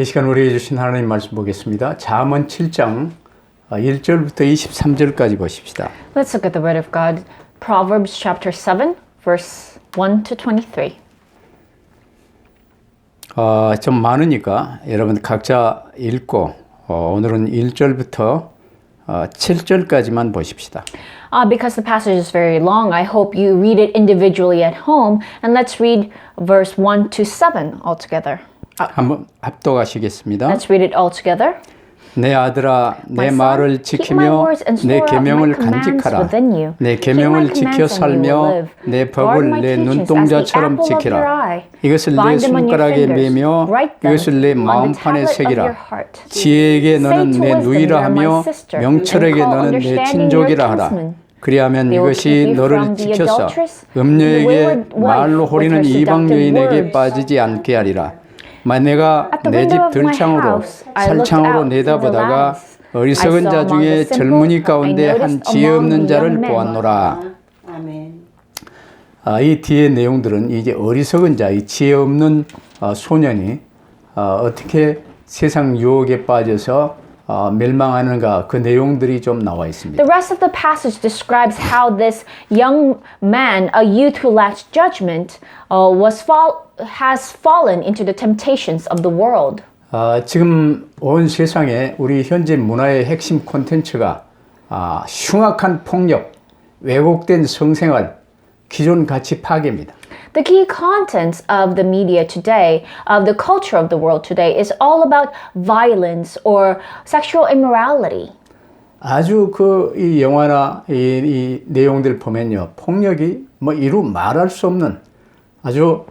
이 시간 우리에게 주신 하나님 말씀 보겠습니다. 잠언 7장 1절부터 23절까지 보십시다. Let's look at the word of God. Proverbs chapter 7, verse 1 to 23. 좀 많으니까 여러분 각자 읽고 오늘은 1절부터 7절까지만 보십시다. Because the passage is very long, I hope you read it individually at home. And let's read verse 1 to 7 altogether. 한번 합독하시겠습니다. Let's read it all together. 내 아들아, 내 말을 지키며 내 계명을 간직하라. 내 계명을 지켜 살며 내 법을 내 눈동자처럼 지키라. 이것을 내 손가락에 매며 이것을 내 마음판에 새기라. 지혜에게 너는 내 누이라 하며 명철에게 너는 내 친족이라 하라. 그리하면 이것이 너를 지켜서 음녀에게 말로 호리는 이방 여인에게 빠지지 않게 하리라. 내가 내 집 들창으로 살창으로 내다보다가 어리석은 자 중에 젊은이 가운데 한 지혜 없는 자를 보았노라. 이 뒤의 내용들은 이제 어리석은 자, 이 지혜 없는 소년이 어떻게 세상 유혹에 빠져서 멸망하는가, 그 내용들이 좀 나와 있습니다. The rest of the passage describes how this young man, a youth who lacks judgment, has fallen into the temptations of the world. 지금 온 세상에 우리 현재 문화의 핵심 콘텐츠가 흉악한 폭력, 왜곡된 성생활, 기존 가치 파괴입니다. The key contents of the media today, of the culture of the world today, is all about violence or sexual immorality. 아주 이 영화나 이 내용들 보면요, 폭력이 이루 말할 수 없는 아주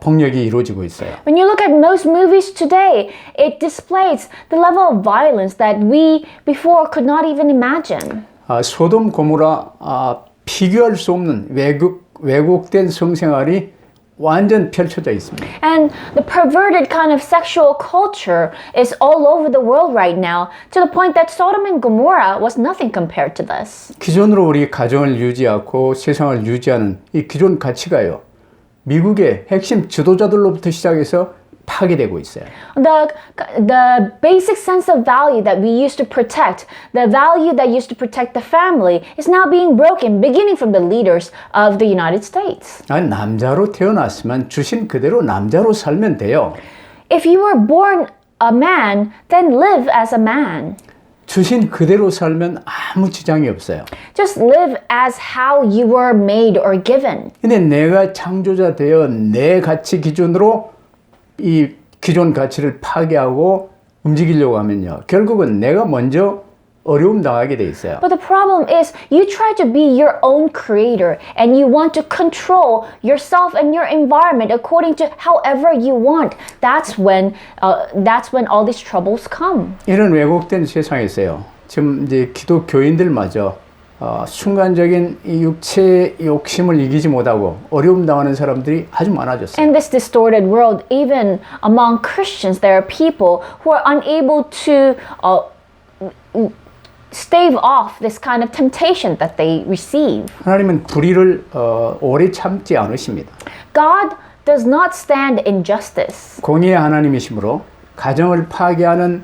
폭력이 이루어지고 있어요. When you look at most movies today, it displays the level of violence that we before could not even imagine. 소돔 고모라 비교할 수 없는 왜곡된 성생활이 완전 펼쳐져 있습니다. And the perverted kind of sexual culture is all over the world right now, to the point that Sodom and Gomorrah was nothing compared to this. 기존으로 우리 가정을 유지하고 세상을 유지하는 이 기존 가치가요, 미국의 핵심 지도자들로부터 시작해서 파괴되고 있어요. The basic sense of value that we used to protect, the value that used to protect the family, is now being broken, beginning from the leaders of the United States. 남자로 태어났으면 주신 그대로 남자로 살면 돼요. If you were born a man, then live as a man. 주신 그대로 살면 아무 지장이 없어요. Just live as how you were made or given. 근데 내가 창조자 되어 내 가치 기준으로 이 기존 가치를 파괴하고 움직이려고 하면요, 결국은 내가 먼저 어려움 당하게 돼 있어요. But the problem is you try to be your own creator and you want to control yourself and your environment according to however you want. That's when all these troubles come. 이런 왜곡된 세상에서요, 지금 이제 기독교인들마저 순간적인 이 육체의 욕심을 이기지 못하고 어려움 당하는 사람들이 아주 많아졌어요. In this distorted world, even among Christians, there are people who are unable to stave off this kind of temptation that they receive. 하나님은 불의를 오래 참지 않으십니다. God does not stand injustice. 공의의 하나님이시므로 가정을 파괴하는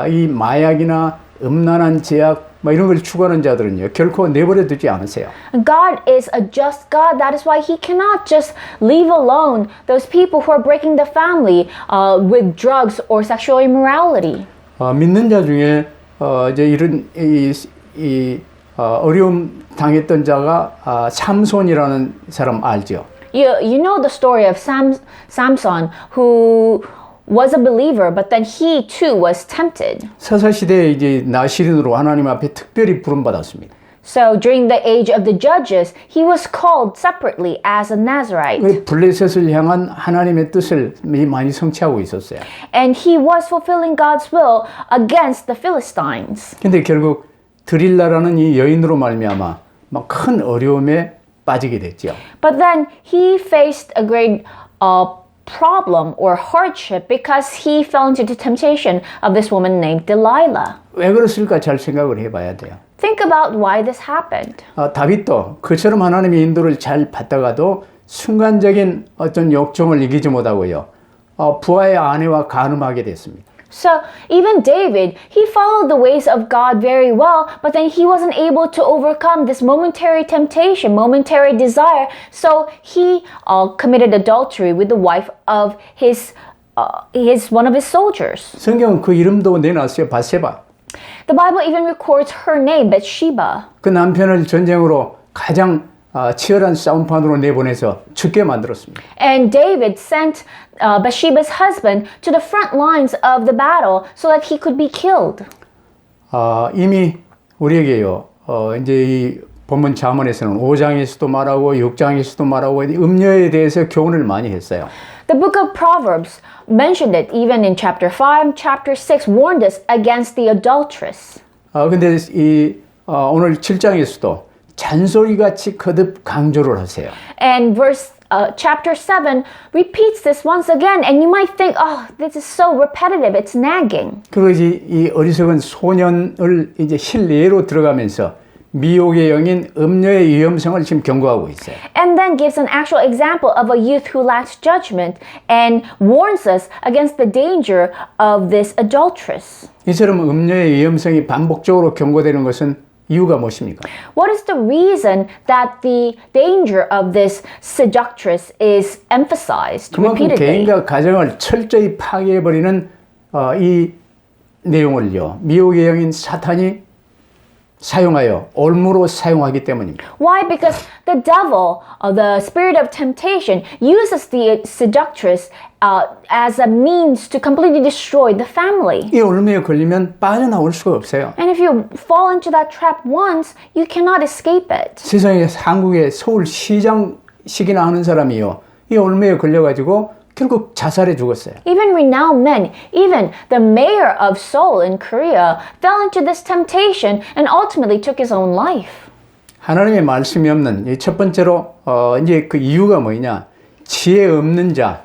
이 마약이나 음란한 제약 이런 걸 추구하는 자들은요, 결코 내버려 두지 않으세요. God is a just God. That is why He cannot just leave alone those people who are breaking the family with drugs or sexual immorality. 믿는 자 중에 이제 이런 어려움 당했던 자가 삼손이라는 사람 알죠? You know the story of Samson, who was a believer, but then he too was tempted. 사사 시대에 이제 나시린으로 하나님 앞에 특별히 부름 받았습니다. So during the age of the judges, he was called separately as a Nazarite. 블레셋을 향한 하나님의 뜻을 많이 성취하고 있었어요. And he was fulfilling God's will against the Philistines. 근데 결국 드릴라라는 이 여인으로 말미암아 막 큰 어려움에 빠지게 됐죠. But then he faced a great problem or hardship because he fell into the temptation of this woman named Delilah. 왜 그랬을까 잘 생각을 해봐야 돼요. Think about why this happened. 다윗도 그처럼 하나님의 인도를 잘 받다가도 순간적인 어떤 욕정을 이기지 못하고요, 부하의 아내와 간음하게 됐습니다. So even David, he followed the ways of God very well, but then he wasn't able to overcome this momentary temptation, momentary desire. So he committed adultery with the wife of one of his soldiers. 성경은 그 이름도 내놨어요. 바세바. The Bible even records her name, Bathsheba. 그 남편을 전쟁으로 가장 치열한 싸움판으로 내보내서 죽게 만들었습니다. And David sent Bathsheba's husband to the front lines of the battle so that he could be killed. 이미 우리에게요. 이제 이 본문 잠언에서는 5장에서도 말하고 6장에서도 말하고 음녀에 대해서 교훈을 많이 했어요. The book of Proverbs mentioned it even in chapter 5, chapter 6 warned us against the adulteress. 근데 오늘 7장에서도 잔소리같이 거듭 강조를 하세요. And chapter 7 repeats this once again, and you might think, oh, this is so repetitive, it's nagging. 그리고 이 어리석은 소년을 이제 실례로 들어가면서 미혹의 영인 음녀의 위험성을 지금 경고하고 있어요. And then gives an actual example of a youth who lacks judgment and warns us against the danger of this adulteress. 이처럼 음녀의 위험성이 반복적으로 경고되는 것은 이유가 무엇입니까? What is the reason that the danger of this seductress is emphasized 그만큼 repeatedly? 개인과 가정을 철저히 파괴해버리는 이 내용을요. 미혹의 영인 사탄이 사용하여 올무로 사용하기 때문입니다. Why? Because the devil, the spirit of temptation, uses the seductress as a means to completely destroy the family. 이 올무에 걸리면 빠져나올 수가 없어요. And if you fall into that trap once, you cannot escape it. 세상에 한국의 서울시장식이나 하는 사람이요. 이 올무에 걸려가지고 결국 자살해 죽었어요. Even renowned men, even the mayor of Seoul in Korea, fell into this temptation and ultimately took his own life. 하나님의 말씀이 없는 이 첫 번째로 이제 그 이유가 뭐냐? 지혜 없는 자.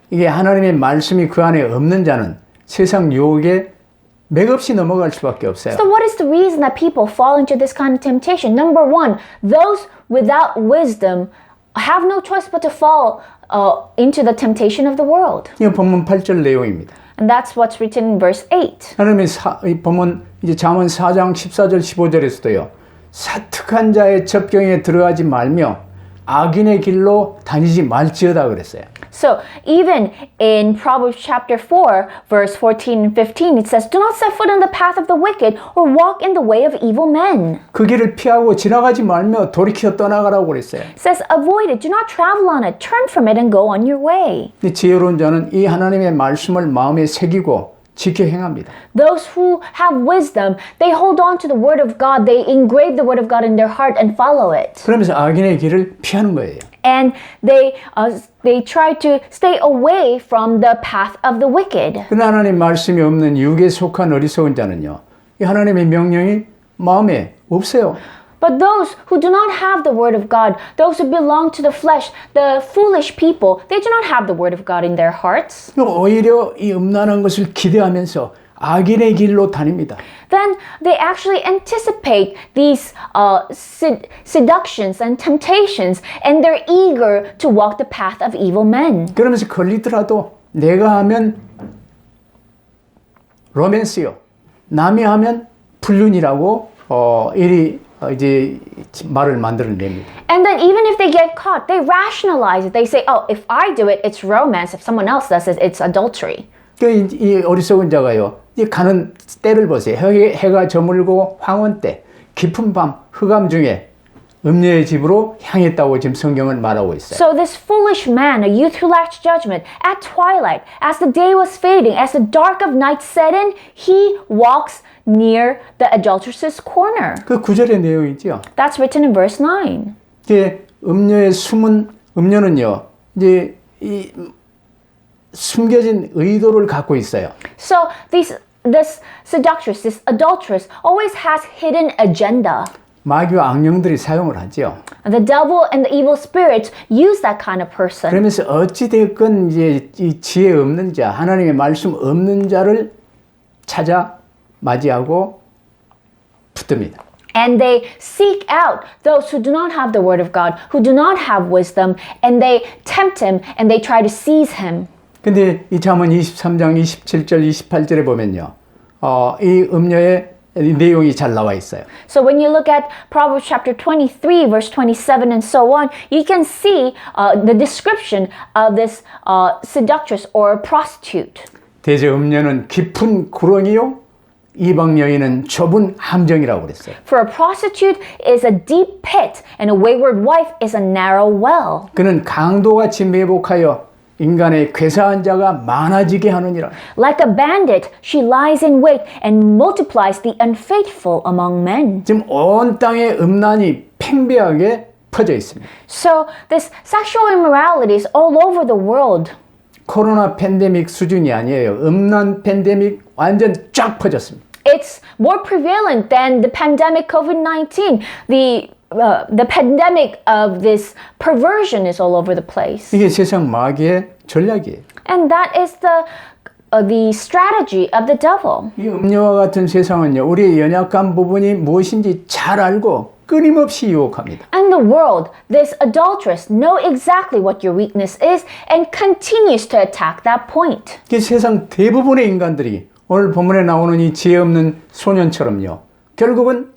이게 하나님의 말씀이 그 안에 없는 자는 세상 유혹에 맥없이 넘어갈 수밖에 없어요. So what is the reason that people fall into this kind of temptation? Number one, those without wisdom have no choice but to fall into the temptation of the world. 이 본문 8절 내용입니다. And that's what's written in verse 8. 하나님의 이 본문 이제 잠언 4장 14절 15절에서도요. 사특한 자의 접경에 들어가지 말며 악인의 길로 다니지 말지어다 그랬어요. So even in Proverbs chapter 4, verse 14 and 15, it says, Do not set foot on the path of the wicked or walk in the way of evil men. 그 길을 피하고 지나가지 말며 돌이켜 떠나가라고 그랬어요. It says, Avoid it, do not travel on it, turn from it and go on your way. 지혜로운 자는 이 하나님의 말씀을 마음에 새기고 지켜 행합니다. Those who have wisdom, they hold on to the word of God, they engrave the word of God in their heart and follow it. 그러면서 악인의 길을 피하는 거예요. And they try to stay away from the path of the wicked. 그러나 하나님 말씀이 없는 육에 속한 어리석은 자는요. 이 하나님의 명령이 마음에 없어요. But those who do not have the word of God, those who belong to the flesh, the foolish people, they do not have the word of God in their hearts. 오히려 이 음란한 것을 기대하면서 악인의 길로 다닙니다. Then they actually anticipate these seductions and temptations, and they're eager to walk the path of evil men. 그러면서 걸리더라도 내가 하면 로맨스요. 남이 하면 불륜이라고 이리 이제 말을 만들어냅니다. And then even if they get caught, they rationalize it. They say, oh, if I do it, it's romance. If someone else does it, it's adultery. 이 어리석은 자가요. 이 가는 때를 보세요. 해가 저물고 황혼 때, 깊은 밤, 흑암 중에 음녀의 집으로 향했다고 지금 성경은 말하고 있어요. So this foolish man, a youth who lacked judgment, at twilight, as the day was fading, as the dark of night set in, he walks near the adulteress's corner. 그 9절의 내용이죠. That's written in verse 9. 이제 음녀의 숨은 음녀는요. 이제 이 숨겨진 의도를 갖고 있어요. So this seductress, this adulteress, always has hidden agenda. 마귀와 악령들이 사용을 하죠. The devil and the evil spirits use that kind of person. 그러면서 어찌 됐건 이제 이 지혜 없는 자, 하나님의 말씀 없는 자를 찾아 맞이하고 붙듭니다. And they seek out those who do not have the word of God, who do not have wisdom, and they tempt him and they try to seize him. 근데 이 잠언 23장 27절 28절에 보면요. 이 음녀의 내용이 잘 나와 있어요. So when you look at Proverbs chapter 23 verse 27 and so on, you can see the description of this seductress or prostitute. 대저 음녀는 깊은 구렁이요, 이방 여인은 좁은 함정이라고 그랬어요. For a prostitute is a deep pit and a wayward wife is a narrow well. 그는 강도같이 매복하여 인간의 괴사한 자가 많아지게 하느니라. Like a bandit, she lies in wait and multiplies the unfaithful among men. 지금 온 땅에 음란이 팽배하게 퍼져 있습니다. So this sexual immorality is all over the world. 코로나 팬데믹 수준이 아니에요. 음란 팬데믹 완전 쫙 퍼졌습니다. It's more prevalent than the pandemic COVID-19. The pandemic of this perversion is all over the place. 이게 세상 마귀의 전략이에요. And that is the strategy of the devil. 이 음녀와 같은 세상은요, 우리의 연약한 부분이 무엇인지 잘 알고 끊임없이 유혹합니다. And the world, this adulteress, know exactly what your weakness is and continues to attack that point. 이 세상 대부분의 인간들이 오늘 본문에 나오는 이 지혜 없는 소년처럼요, 결국은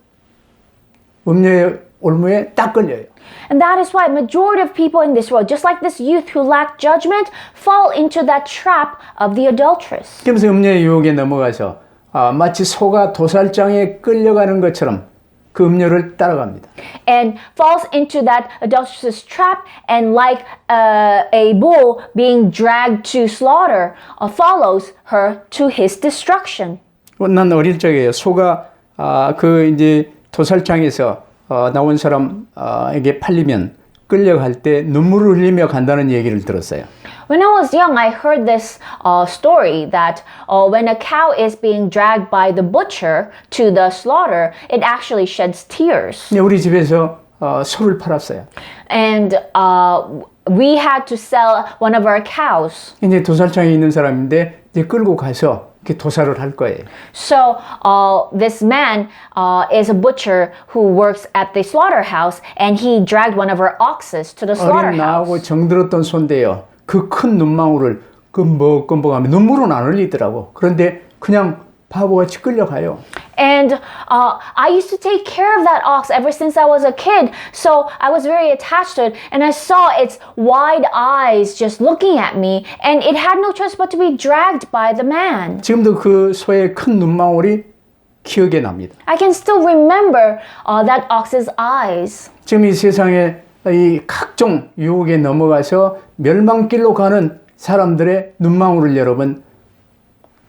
음녀의 올무에 딱 걸려요. And that is why majority of people in this world, just like this youth who lack judgment, fall into that trap of the adulteress. 그러면서 음녀의 유혹에 넘어가서 마치 소가 도살장에 끌려가는 것처럼 그 음녀를 따라갑니다. And falls into that adulteress trap and like a bull being dragged to slaughter, follows her to his destruction. 난 어릴 적에 소가 그 이제 도살장에서 나온 사람에게 팔리면 끌려갈 때 눈물을 흘리며 간다는 얘기를 들었어요. When I was young, I heard this story that when a cow is being dragged by the butcher to the slaughter, it actually sheds tears. 우리 집에서 소를 팔았어요. And we had to sell one of our cows. 이제 도살장에 있는 사람인데 이제 끌고 가서 이렇게 도살을 할 거예요. So this man is a butcher who works at the slaughterhouse, and he dragged one of our oxes to the 어린 나하고 slaughterhouse. 정들었던 손인데요. 그 큰 눈망울을 끔벅끔벅하며 눈물은 안 흘리더라고. 그런데 그냥 바보같이 끌려가요. And I used to take care of that ox ever since I was a kid, so I was very attached to it, and I saw its wide eyes just looking at me, and it had no choice but to be dragged by the man. 지금도 그 소의 큰 눈망울이 기억에 납니다. I can still remember that ox's eyes. 지금 이 세상에 이 각종 유혹에 넘어가서 멸망길로 가는 사람들의 눈망울을 여러분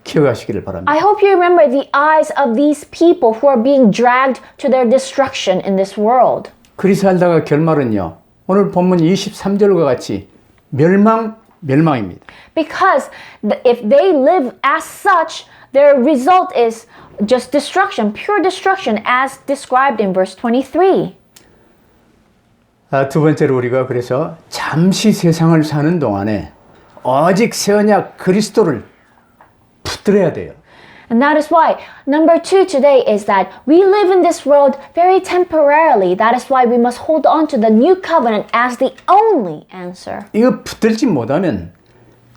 기억하시기를 바랍니다. I hope you remember the eyes of these people who are being dragged to their destruction in this world. 그리 살다가 결말은요. 오늘 본문 23절과 같이 멸망입니다. Because if they live as such, their result is just destruction, pure destruction as described in verse 23. 두 번째로 우리가 그래서 잠시 세상을 사는 동안에 오직 새 언약 그리스도를 붙들어야 돼요. And that is why number 2 today is that we live in this world very temporarily. That is why we must hold on to the new covenant as the only answer. 이거 붙들지 못하면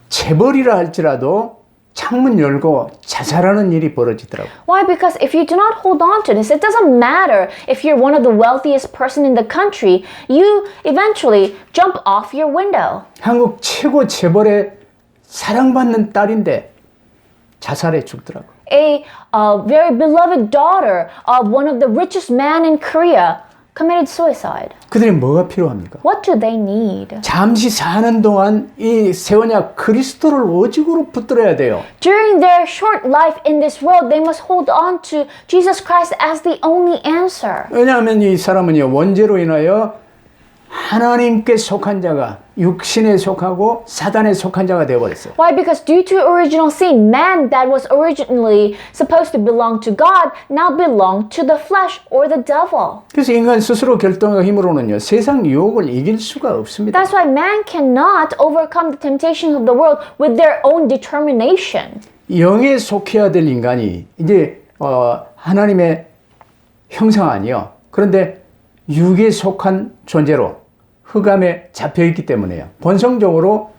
재벌이라 할지라도 창문 열고 자살하는 일이 벌어지더라고요. Why? Because if you do not hold on to this, it doesn't matter if you're one of the wealthiest person in the country, you eventually jump off your window. 한국 최고 재벌의 사랑받는 딸인데 자살해 죽더라고요. A very beloved daughter of one of the richest man in Korea committed suicide. 그들이 뭐가 필요합니까? What do they need? 잠시 사는 동안 이 새 언약 그리스도를 오직으로 붙들어야 돼요. During their short life in this world, they must hold on to Jesus Christ as the only answer. 왜냐하면 이 사람은요, 원죄로 인하여 하나님께 속한 자가 육신에 속하고 사단에 속한 자가 되어버렸어요. Why? Because due to original sin, man that was originally supposed to belong to God now belong to the flesh or the devil. 그래서 인간 스스로 결정과 힘으로는요, 세상 유혹을 이길 수가 없습니다. That's why man cannot overcome the temptations of the world with their own determination. 영에 속해야 될 인간이 이제 하나님의 형상 아니요. 그런데 육에 속한 존재로 흑암에 잡혀있기 때문에요. 본성적으로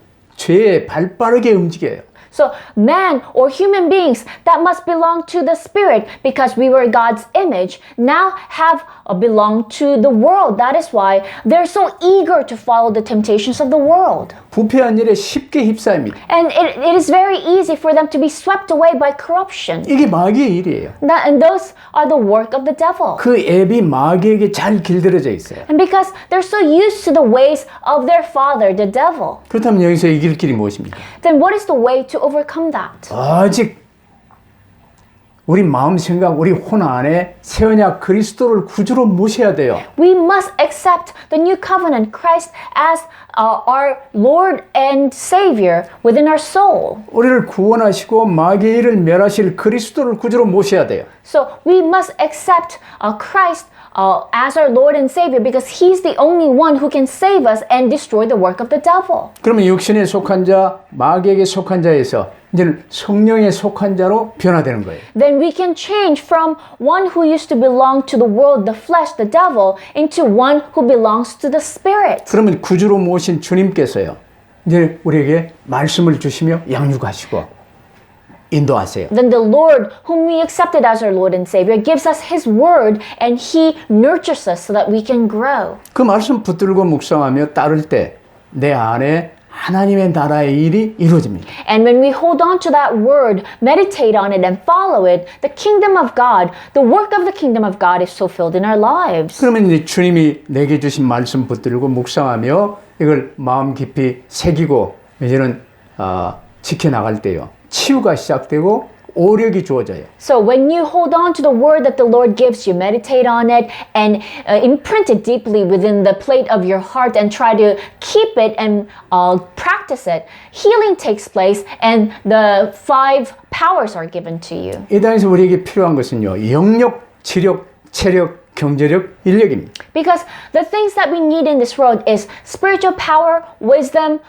죄에 발빠르게 움직여요. So man or human beings that must belong to the Spirit because we were God's image now have belong to the world. That is why they're so eager to follow the temptations of the world. 부패한 일에 쉽게 휩싸입니다. And it is very easy for them to be swept away by corruption. 이게 마귀의 일이에요. And those are the work of the devil. 그 앱이 마귀에게 잘 길들여져 있어요. And because they're so used to the ways of their father, the devil. 그렇다면 여기서 이길 길이 무엇입니까? Then what is the way to overcome that? 아직 우리 마음 생각, 우리 혼 안에 새 언약 그리스도를 구주로 모셔야 돼요. We must accept the new covenant, Christ as our Lord and Savior within our soul. 우리를 구원하시고 마귀의 일을 멸하실 그리스도를 구주로 모셔야 돼요. So we must accept Christ as our Lord and Savior because He's the only one who can save us and destroy the work of the devil. 그러면 육신에 속한 자, 마귀에게 속한 자에서 이제는 성령에 속한 자로 변화되는 거예요. Then we can change from one who used to belong to the world, the flesh, the devil, into one who belongs to the Spirit. 그러면 구주로 모신 주님께서요. 이제 우리에게 말씀을 주시며 양육하시고 인도하세요. Then the Lord, whom we accepted as our Lord and Savior, gives us His word and He nurtures us so that we can grow. 그 말씀 붙들고 묵상하며 따를 때 내 안에 하나님의 나라의 일이 이루어집니다. And when we hold on to that word, meditate on it and follow it, the kingdom of God, the work of the kingdom of God is fulfilled in our lives. 그러면 이제 주님이 내게 주신 말씀 붙들고 묵상하며 이걸 마음 깊이 새기고 이제는 지켜나갈 때요. 치유가 시작되고 오력이 주어져요. So when you hold on to the word that the Lord gives you, meditate on it and imprint it deeply within the plate of your heart and try to keep it and practice it, healing takes place and the 5 powers are given to you. 이 땅에서 우리에게 필요한 것은요. 영력, 지력, 체력, 경제력, 인력입니다. Because the things that we need in this world is spiritual power, wisdom,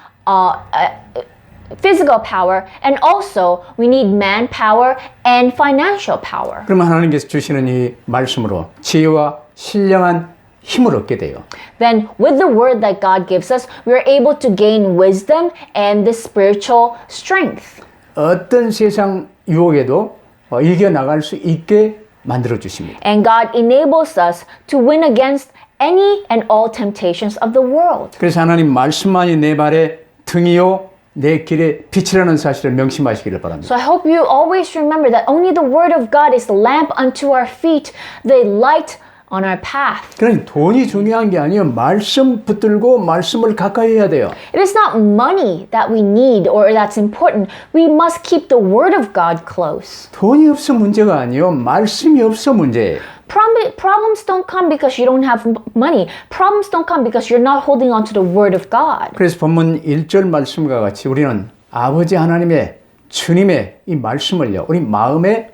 physical power, and also we need manpower and financial power. 그러면 하나님께서 주시는 이 말씀으로 지혜와 신령한 힘을 얻게 돼요. Then with the word that God gives us, we are able to gain wisdom and the spiritual strength. 어떤 세상 유혹에도 이겨나갈 수 있게 만들어 주십니다. And God enables us to win against any and all temptations of the world. 그래서 하나님 말씀만이 내 발의 등이요 내 길의 빛이라는 사실을 명심하시기를 바랍니다. So I hope you always remember that only the word of God is the lamp unto our feet, the light on our path. 그러니 돈이 중요한 게 아니에요. 말씀 붙들고 말씀을 가까이 해야 돼요. It is not money that we need or that's important. We must keep the word of God close. 돈이 없어 문제가 아니에요. 말씀이 없어 문제예요. Problems don't come because you don't have money. Problems don't come because you're not holding on to the word of God. 그래서 본문 1절 말씀과 같이 우리는 아버지 하나님의 주님의 이 말씀을요. 우리 마음에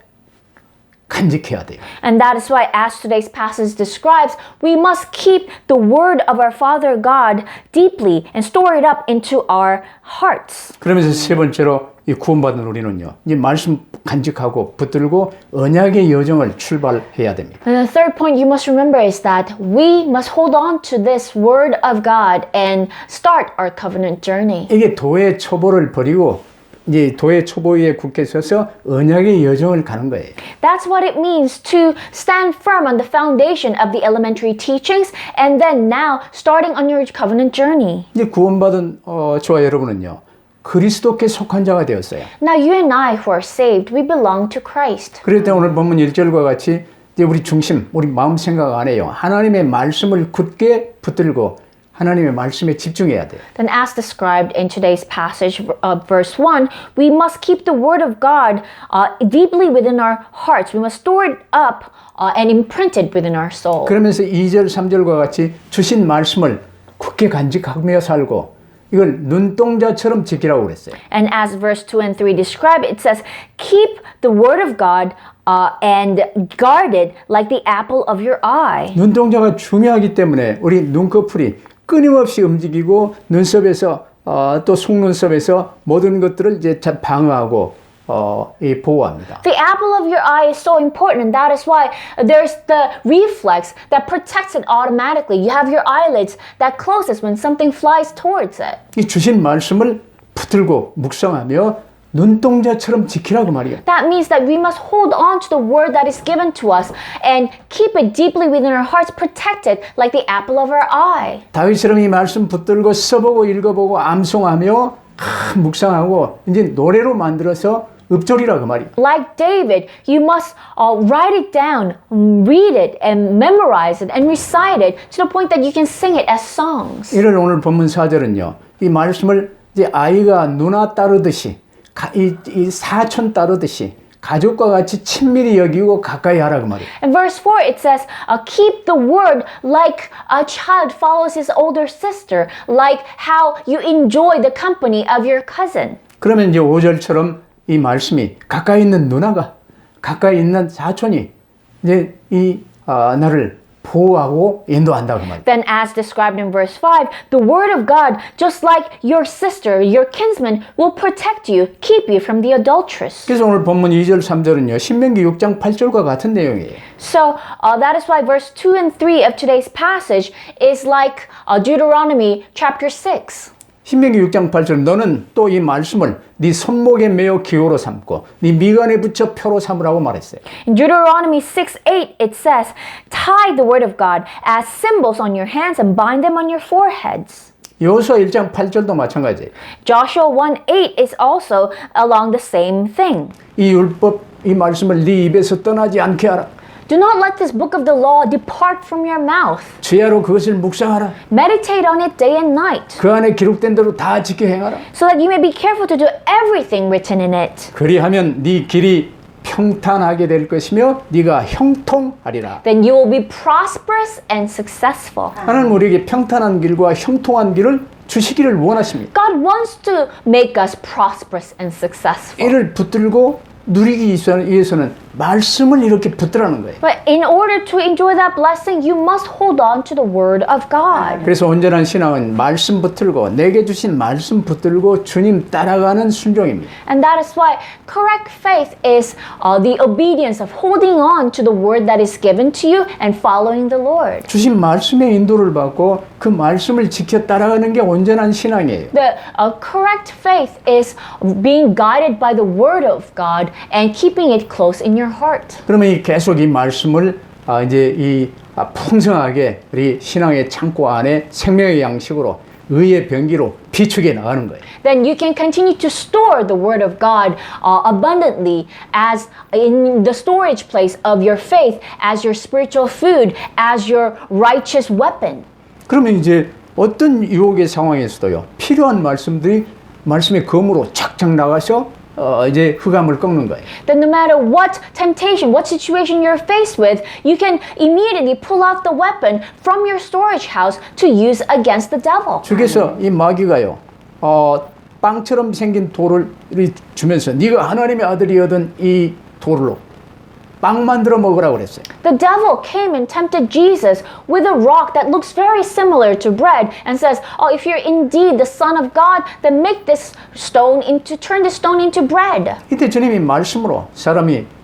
간직해야 돼요. And that is why, as today's passage describes, we must keep the word of our Father God deeply and store it up into our hearts. 그러면서 세 번째로 이 구원받은 우리는요. 이 말씀 간직하고 붙들고 언약의 여정을 출발해야 됩니다. And the third point you must remember is that we must hold on to this word of God and start our covenant journey. 이게 도의 초보를 버리고 이제 도의 초보 위에 굳게 서서 언약의 여정을 가는 거예요. That's what it means to stand firm on the foundation of the elementary teachings and then now starting on your covenant journey. 이제 구원받은 저와 여러분은요. 그리스도께 속한 자가 되었어요. Now you and I who are saved, we belong to Christ. 그럴 때 오늘 본문 1절과 같이 이제 우리 중심, 우리 마음 생각 안에요. 하나님의 말씀을 굳게 붙들고 하나님의 말씀에 집중해야 돼요. Then as described in today's passage, verse 1, we must keep the word of God deeply within our hearts. We must store it up and imprint it within our soul. 그러면서 2절, 3절과 같이 주신 말씀을 굳게 간직하며 살고 이걸 눈동자처럼 지키라고 그랬어요. And as verse 2 and 3 describe, it says, keep the word of God and guard it like the apple of your eye. 눈동자가 중요하기 때문에 우리 눈꺼풀이 끊임없이 움직이고 눈썹에서 또 속눈썹에서 모든 것들을 이제 방어하고 보호합니다. The apple of your eye is so important, and that is why there's the reflex that protects it automatically. You have your eyelids that closes when something flies towards it. 이 주신 말씀을 붙들고 묵상하며 눈동자처럼 지키라고 말이야. That means that we must hold on to the word that is given to us and keep it deeply within our hearts, protect it like the apple of our eye. 다윗처럼 이 말씀 붙들고 써보고 읽어보고 암송하며 묵상하고 이제 노래로 만들어서 읊조리라 그 말이야. Like David, you must write it down, read it, and memorize it, and recite it to the point that you can sing it as songs. 이를 오늘 본문 4절은요. 이 말씀을 이제 아이가 누나 따르듯이 이 사촌 따르듯이 가족과 같이 친밀히 여기고 가까이 하라 그 말이에요. In verse 4 it says, keep the word like a child follows his older sister, like how you enjoy the company of your cousin. 그러면 이제 5절처럼 이 말씀이 가까이 있는 누나가 가까이 있는 사촌이 이제 이 나를 보호하고 인도한다 그 말이에요. Then as described in verse 5, the word of God, just like your sister, your kinsman, will protect you, keep you from the adulteress. 그래서 오늘 본문 2절 3절은요. 신명기 6장 8절과 같은 내용이에요. So that is why verse 2 and 3 of today's passage is like Deuteronomy chapter 6. 신명기 6장 8절 너는 또 이 말씀을 네 손목에 메어 기호로 삼고 네 미간에 붙여 표로 삼으라고 말했어요. In Deuteronomy 6:8 it says, tie the word of God as symbols on your hands and bind them on your foreheads. 여호수아 1장 8절도 마찬가지예요. Joshua 1:8 is also along the same thing. 이 율법 이 말씀을 네 입에서 떠나지 않게 하라. Do not let this book of the law depart from your mouth. 주야로 그것을 묵상하라. Meditate on it day and night. 그 안에 기록된 대로 다 지켜 행하라. So that you may be careful to do everything written in it. 그리하면 네 길이 평탄하게 될 것이며 네가 형통하리라. Then you will be prosperous and successful. 하나님 우리에게 평탄한 길과 형통한 길을 주시기를 원하십니다. God wants to make us prosperous and successful. 이를 붙들고 누리기 위해서는 말씀을 이렇게 붙들라는 거예요. But in order to enjoy that blessing, you must hold on to the word of God. 그래서 온전한 신앙은 말씀 붙들고 내게 주신 말씀 붙들고 주님 따라가는 순종입니다. And that is why correct faith is the obedience of holding on to the word that is given to you and following the Lord. 주신 말씀의 인도를 받고 그 말씀을 지켜 따라가는 게 온전한 신앙이에요. The correct faith is being guided by the word of God and keeping it close in your heart. 그러면 계속 이 말씀을 이제 이 풍성하게 우리 신앙의 창고 안에 생명의 양식으로 의의 병기로 비축해 나가는 거예요. Then you can continue to store the word of God abundantly as in the storage place of your faith, as your spiritual food, as your righteous weapon. 그러면 이제 어떤 유혹의 상황에서도요 필요한 말씀들이 말씀의 검으로 착착 나가서 이제 흑암을 꺾는 거예요. Then no matter what temptation, what situation you're faced with, you can immediately pull out the weapon from your storage house to use against the devil. 주께서 이 마귀가요 빵처럼 생긴 돌을 주면서 네가 하나님의 아들이거든 이 돌로 빵 만들어 먹으라고 그랬어요. The devil came and tempted Jesus with a rock that looks very similar to bread and says, "Oh, if you're indeed the Son of God, then make this turn this stone into bread." 이때 주님이 말씀으로 사람이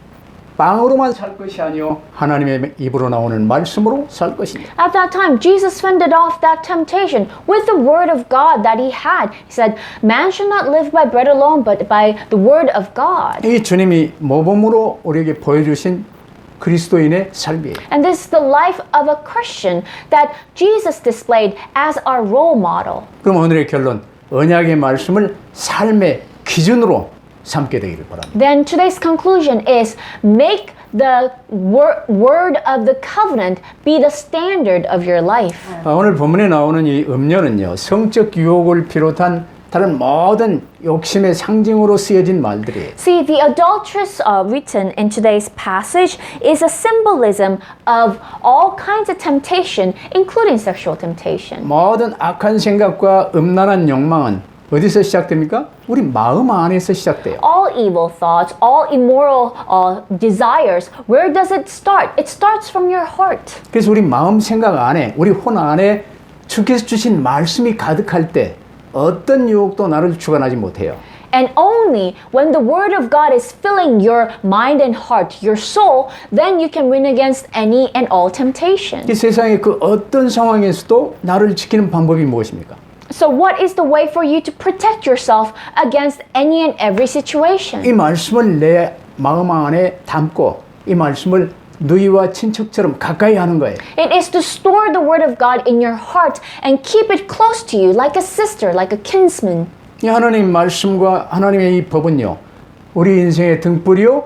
빵으로만 살 것이 아니요 하나님의 입으로 나오는 말씀으로 살 것이다. At that time, Jesus fended off that temptation with the word of God that he had. He said, "Man should not live by bread alone, but by the word of God." 이 주님이 모범으로 우리에게 보여주신 그리스도인의 삶이에요. And this is the life of a Christian that Jesus displayed as our role model. 그럼 오늘의 결론, 언약의 말씀을 삶의 기준으로 삼게 되기를 바랍니다. Then today's conclusion is make the word of the covenant be the standard of your life. 오늘 본문에 나오는 이 음료는요, 성적 유혹을 비롯한 다른 모든 욕심의 상징으로 쓰여진 말들이에요. See, the adulteress written in today's passage is a symbolism of all kinds of temptation, including sexual temptation. 모든 악한 생각과 음란한 욕망은 어디서 시작됩니까? 우리 마음 안에서 시작돼요. All evil thoughts, all immoral desires, where does it start? It starts from your heart. 그래서 우리 마음 생각 안에, 우리 혼 안에 주께서 주신 말씀이 가득할 때 어떤 유혹도 나를 주관하지 못해요. And only when the word of God is filling your mind and heart, your soul, then you can win against any and all temptation. 이 세상의 그 어떤 상황에서도 나를 지키는 방법이 무엇입니까? So what is the way for you to protect yourself against any and every situation? 이 말씀을 내 마음 안에 담고 이 말씀을 누이와 친척처럼 가까이 하는 거예요. It is to store the word of God in your heart and keep it close to you like a sister, like a kinsman. 이 하나님 말씀과 하나님의 이 법은요, 우리 인생의 등불이요,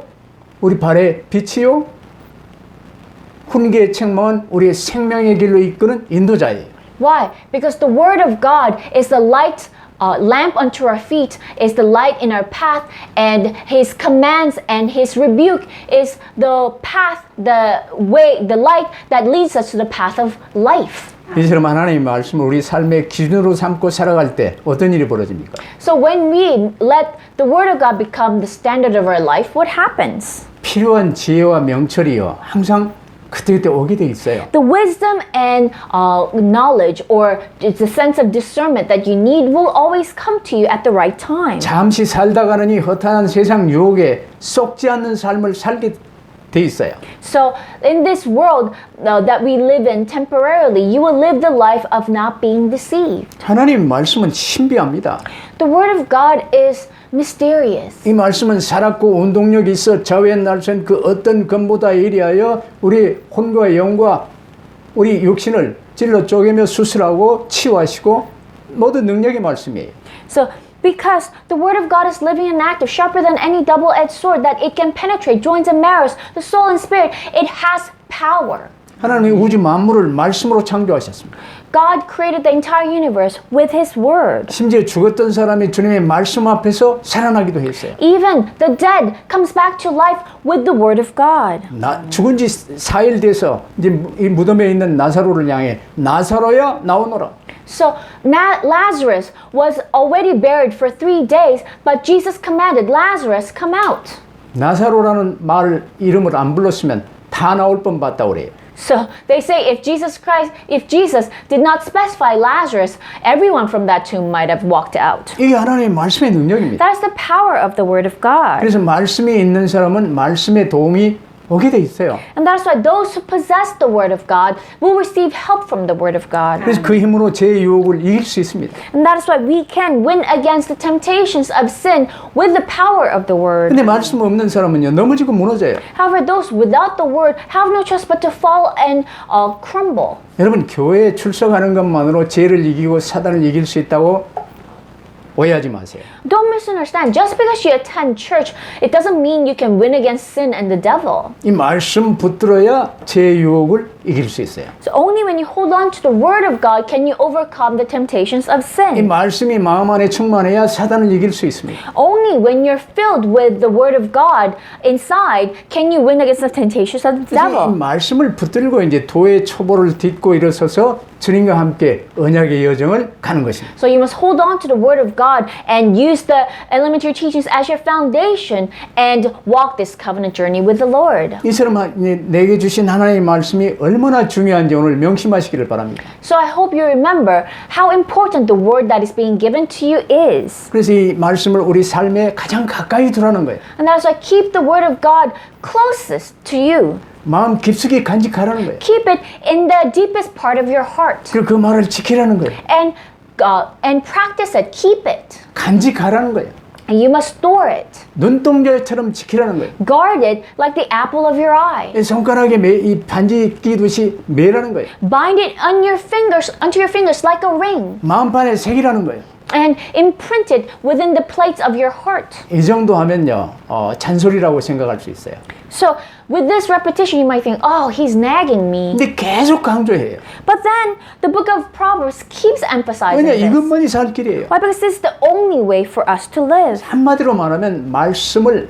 우리 발의 빛이요, 훈계에 책망은 우리의 생명의 길로 이끄는 인도자예요. Why? Because the word of God is the light, lamp unto our feet, is the light in our path, and His commands and His rebuke is the path, the way, the light that leads us to the path of life. 이처럼 하나님의 말씀을 우리 삶의 기준으로 삼고 살아갈 때 어떤 일이 벌어집니까? So when we let the word of God become the standard of our life, what happens? 필요한 지혜와 명철이요, 항상 그때그때 오게 돼 있어요. The wisdom and knowledge, or it's a sense of discernment that you need, will always come to you at the right time. 잠시 살다가는 이 허탄한 세상 유혹에 썩지 않는 삶을 살게 돼 있어요. So in this world that we live in temporarily, you will live the life of not being deceived. 하나님 말씀은 신비합니다. The word of God is mysterious. 이 말씀은 살았고 운동력이 있어 좌우의 날선 그 어떤 검보다 예리하여 우리 혼과 영과 우리 육신을 찔러 쪼개며 수술하고 치유하시고 모든 능력의 말씀이에요. So because the word of God is living and active, sharper than any double-edged sword, that it can penetrate joints and marrows, the soul and spirit, it has power. 하나님이 우주 만물을 말씀으로 창조하셨습니다. God created the entire universe with His word. 심지어 죽었던 사람이 주님의 말씀 앞에서 살아나기도 했어요. Even the dead comes back to life with the word of God. 죽은 지 4일 돼서 이제 이 무덤에 있는 나사로를 향해 나사로야 나오너라. So Lazarus was already buried for 3 days, but Jesus commanded Lazarus come out. 나사로라는 말 이름을 안 불렀으면 다 나올 뻔 봤다 그래요. So they say if Jesus did not specify Lazarus, everyone from that tomb might have walked out. 이게 하나님의 말씀의 능력입니다. That is the power of the word of God. 그래서 말씀이 있는 사람은 말씀의 도움이 오게 돼 있어요. And that's why those who possess the word of God will receive help from the word of God. 그래서 그 힘으로 제 유혹을 이길 수 있습니다. And that is why we can win against the temptations of sin with the power of the word. 근데 말씀 없는 사람은요, 넘어지고 무너져요. However, those without the word have no choice but to fall and crumble. 여러분, 교회에 출석하는 것만으로 죄를 이기고 사단을 이길 수 있다고 오해하지 마세요. Don't misunderstand. Just because you attend church, it doesn't mean you can win against sin and the devil. 이 말씀 붙들어야 제 유혹을 이길 수 있어요. So only when you hold on to the word of God can you overcome the temptations of 이 sin. 말씀이 마음 안에 충만해야 사단을 이길 수 있습니다. Only when you're filled with the word of God inside can you win against the temptations of the 그래서 이 devil. 말씀을 붙들고 이제 도의 초보를 딛고 일어서서 주님과 함께 언약의 여정을 가는 것입니다. So you must hold on to the word of God and use the elementary teachings as your foundation and walk this covenant journey with the Lord. 이처럼 내게 주신 하나님의 말씀이 얼마나 중요한지 오늘 명심하시기를 바랍니다. So I hope you remember how important the word that is being given to you is. 그래서 이 말씀을 우리 삶에 가장 가까이 두라는 거예요. And that is why keep the word of God closest to you. 마음 깊숙이 간직하라는 거예요. Keep it in the deepest part of your heart. 그리고 그 말을 지키라는 거예요. And practice it. Keep it. 간직하라는 거예요. And you must store it. 눈동자처럼 지키라는 거예요. Guard it like the apple of your eye. 이 손가락에 이 반지 끼듯이 매라는 거예요. Bind it on your fingers, onto your fingers like a ring. 마음판에 새기라는 거예요. And imprint it within the plates of your heart. 이 정도 하면요, 잔소리라고 생각할 수 있어요. So with this repetition, you might think, oh, he's nagging me. 근데 계속 강조해요. But then the book of Proverbs keeps emphasizing 왜냐, this. 이것만이 살 길이에요. Why? Because this is the only way for us to live. 한마디로 말하면 말씀을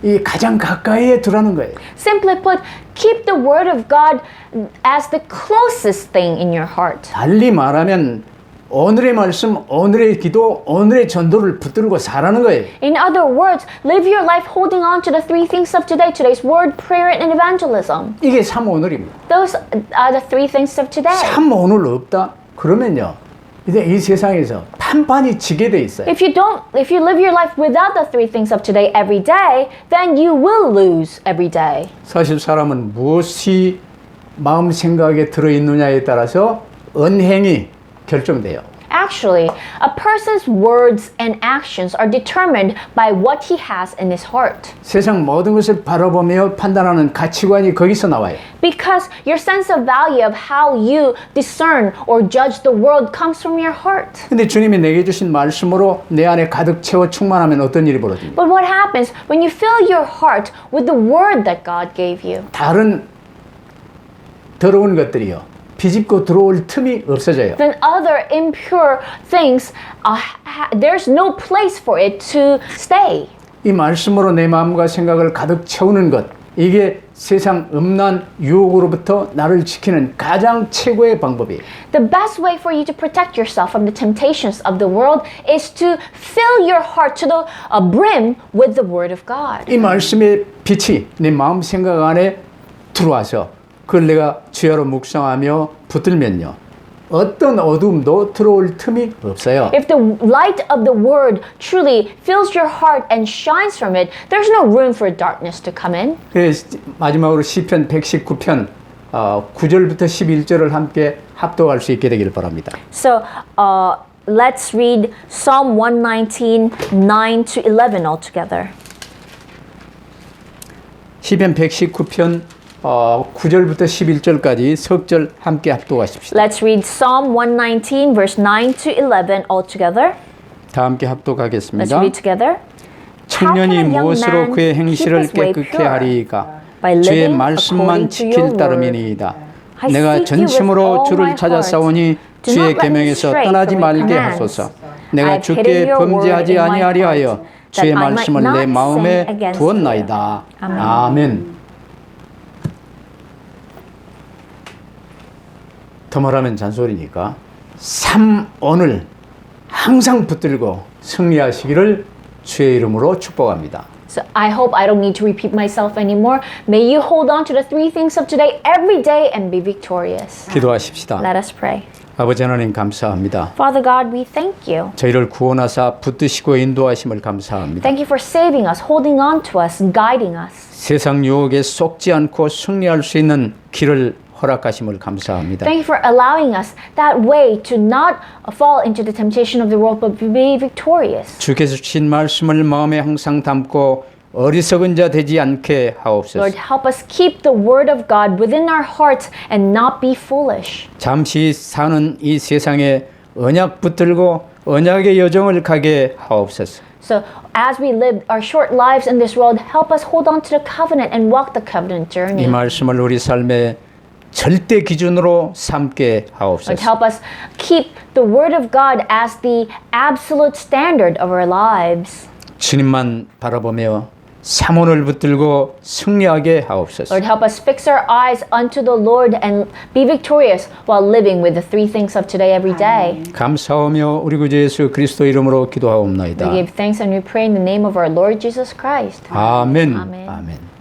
이 가장 가까이에 두라는 거예요. Simply put, keep the word of God as the closest thing in your heart. 달리 말하면 오늘의 말씀, 오늘의 기도, 오늘의 전도를 붙들고 살아는 거예요. In other words, live your life holding on to the 3 things of today, today's word, prayer, and evangelism. 이게 삼 오늘입니다. Those are the 3 things of today. 삼 오늘 없다? 그러면요, 이제 이 세상에서 판판이 지게 돼 있어요. If you live your life without the 3 things of today every day, then you will lose every day. 사실 사람은 무엇이 마음 생각에 들어있느냐에 따라서 언행이 결정돼요. Actually, a person's words and actions are determined by what he has in his heart. 세상 모든 것을 바라보며 판단하는 가치관이 거기서 나와요. Because your sense of value of how you discern or judge the world comes from your heart. 근데 주님이 내게 주신 말씀으로 내 안에 가득 채워 충만하면 어떤 일이 벌어집니까? But what happens when you fill your heart with the word that God gave you? 다른 더러운 것들이요. 비집고 들어올 틈이 없어져요. Then other impure things, there's no place for it to stay. 이 말씀으로 내 마음과 생각을 가득 채우는 것, 이게 세상 음란 유혹으로부터 나를 지키는 가장 최고의 방법이에요. The best way for you to protect yourself from the temptations of the world is to fill your heart to the brim with the word of God. 이 말씀의 빛이 내 마음 생각 안에 들어와서 그걸 내가 주야로 묵상하며 붙들면요. 어떤 어둠도 들어올 틈이 없어요. If the light of the word truly fills your heart and shines from it, there's no room for darkness to come in. 그래서 마지막으로 시편 119편 9절부터 11절을 함께 합독할 수 있게 되길 바랍니다. So, let's read Psalm 119, 9 to 11 all together. 시편 119편 9절부터 11절까지 석절 함께 합독하십시다. Let's read Psalm 119, verse 9 to 11 all together. 다 함께 Let's 합독하겠습니다. read together. 청년이 무엇으로 그의 행실을 깨끗게 하리이까? 주의 말씀만 지킬 따름이니이다. 내가 전심으로 주를 찾아싸우니 주의 계명에서 떠나지 말게 하소서. 내가 주께 범죄하지 아니하리하여 주의 말씀을 내 마음에 두었나이다. 아멘. 더 말하면 잔소리니까 오늘 항상 붙들고 승리하시기를 주의 이름으로 축복합니다. So I hope I don't need to repeat myself anymore. May you hold on to the three things of today every day and be victorious. 기도하십시다. Let us pray. 아버지 하나님 감사합니다. Father God, we thank you. 저희를 구원하사 붙드시고 인도하심을 감사합니다. Thank you for saving us, holding on to us, guiding us. 세상 유혹에 속지 않고 승리할 수 있는 길을 허락하심을 감사합니다. Thank you for allowing us that way to not fall into the temptation of the world but be victorious. 주께서 주신 말씀을 마음에 항상 담고 어리석은 자 되지 않게 하옵소서. Lord, help us keep the word of God within our hearts and not be foolish. 잠시 사는 이 세상에 언약 붙들고 언약의 여정을 가게 하옵소서. So as we live our short lives in this world, help us hold on to the covenant and walk the covenant journey. 이 말씀을 우리 삶의 절대 기준으로 삼게 하옵소서. Lord, help us keep the word of God as the absolute standard of our lives. 주님만 바라보며 사모를 붙들고 승리하게 하옵소서. Lord, help us fix our eyes unto the Lord and be victorious while living with the three things of today every day. 감사하며 우리 구주 예수 그리스도 이름으로 기도하옵나이다. We give thanks and we pray in the name of our Lord Jesus Christ. 아멘. 아멘. 아멘.